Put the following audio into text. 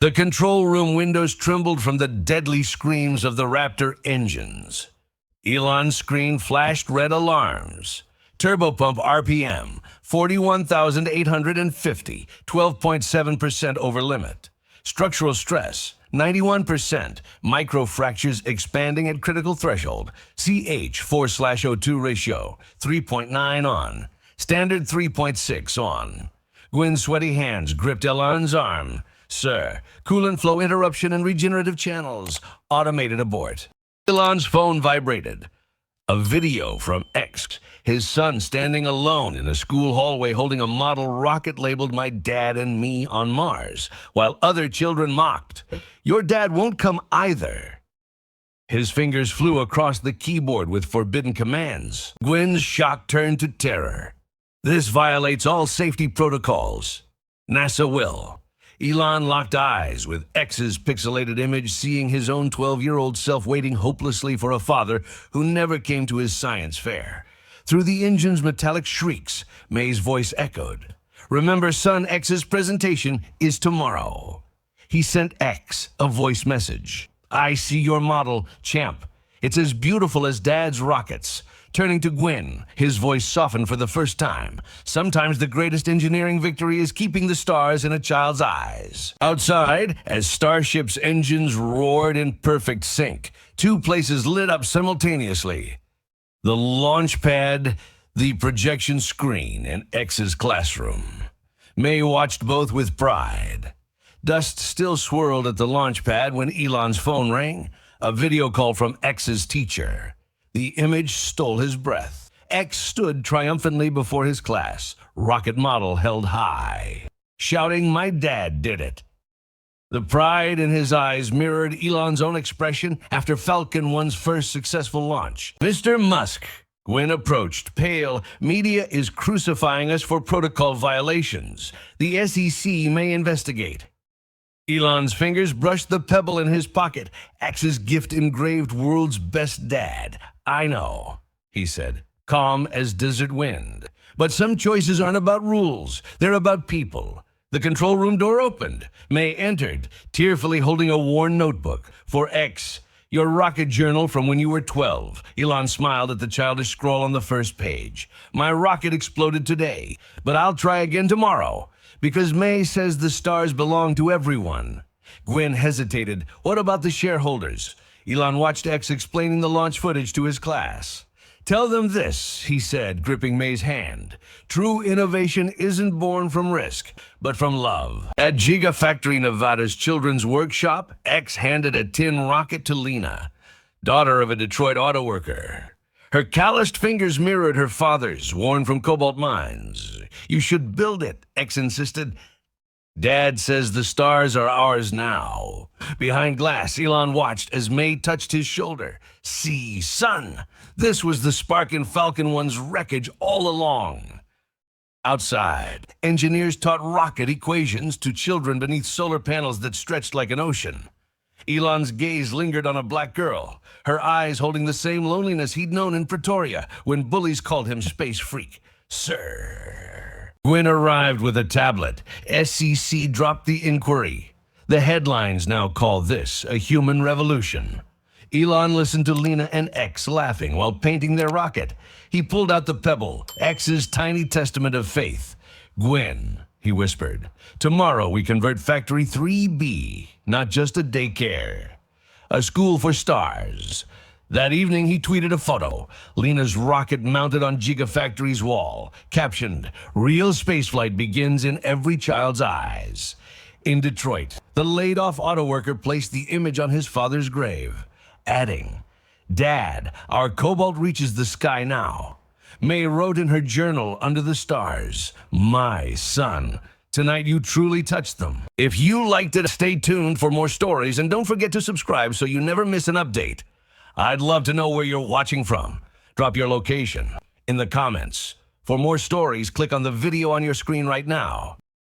The control room windows trembled from the deadly screams of the Raptor engines. Elon's screen flashed red alarms. Turbopump RPM, 41,850, 12.7% over limit. Structural stress, 91%. Microfractures expanding at critical threshold. CH 4/O2 ratio, 3.9 on. Standard 3.6 on. Gwen's sweaty hands gripped Elon's arm. Sir, coolant flow interruption and regenerative channels. Automated abort. Elon's phone vibrated. A video from X, his son standing alone in a school hallway holding a model rocket labeled "My Dad and Me on Mars," while other children mocked. "Your dad won't come either." His fingers flew across the keyboard with forbidden commands. Gwen's shock turned to terror. "This violates all safety protocols. NASA will." Elon locked eyes with X's pixelated image, seeing his own 12-year-old self waiting hopelessly for a father who never came to his science fair. Through the engine's metallic shrieks, May's voice echoed. "Remember, son, X's presentation is tomorrow." He sent X a voice message. "I see your model, champ. It's as beautiful as Dad's rockets." Turning to Gwen, his voice softened for the first time. "Sometimes the greatest engineering victory is keeping the stars in a child's eyes." Outside, as Starship's engines roared in perfect sync, two places lit up simultaneously. The launch pad, the projection screen, and X's classroom. May watched both with pride. Dust still swirled at the launch pad when Elon's phone rang, a video call from X's teacher. The image stole his breath. X stood triumphantly before his class, rocket model held high, shouting, "My dad did it." The pride in his eyes mirrored Elon's own expression after Falcon 1's first successful launch. "Mr. Musk," Gwen approached, pale, "media is crucifying us for protocol violations. The SEC may investigate." Elon's fingers brushed the pebble in his pocket. X's gift engraved "World's Best Dad." "I know," he said, calm as desert wind. "But some choices aren't about rules. They're about people." The control room door opened. May entered, tearfully holding a worn notebook. "For X, your rocket journal from when you were 12. Elon smiled at the childish scrawl on the first page. "My rocket exploded today, but I'll try again tomorrow. Because May says the stars belong to everyone." Gwen hesitated. "What about the shareholders?" Elon watched X explaining the launch footage to his class. "Tell them this," he said, gripping May's hand. "True innovation isn't born from risk, but from love." At Gigafactory Nevada's children's workshop, X handed a tin rocket to Lena, daughter of a Detroit auto worker. Her calloused fingers mirrored her father's, worn from cobalt mines. "You should build it," X insisted. "Dad says the stars are ours now." Behind glass, Elon watched as May touched his shoulder. "See, son, this was the spark in Falcon 1's wreckage all along." Outside, engineers taught rocket equations to children beneath solar panels that stretched like an ocean. Elon's gaze lingered on a black girl, her eyes holding the same loneliness he'd known in Pretoria when bullies called him space freak. "Sir." Gwen arrived with a tablet. SEC dropped the inquiry. The headlines now call this a human revolution. Elon listened to Lena and X laughing while painting their rocket. He pulled out the pebble, X's tiny testament of faith. "Gwen," he whispered, "tomorrow we convert Factory 3B, not just a daycare. A school for stars." That evening, he tweeted a photo, Lena's rocket mounted on Gigafactory's wall, captioned, "Real spaceflight begins in every child's eyes." In Detroit, the laid-off auto worker placed the image on his father's grave, adding, "Dad, our cobalt reaches the sky now." May wrote in her journal under the stars, "My son, tonight you truly touched them." If you liked it, stay tuned for more stories, and don't forget to subscribe so you never miss an update. I'd love to know where you're watching from. Drop your location in the comments. For more stories, click on the video on your screen right now.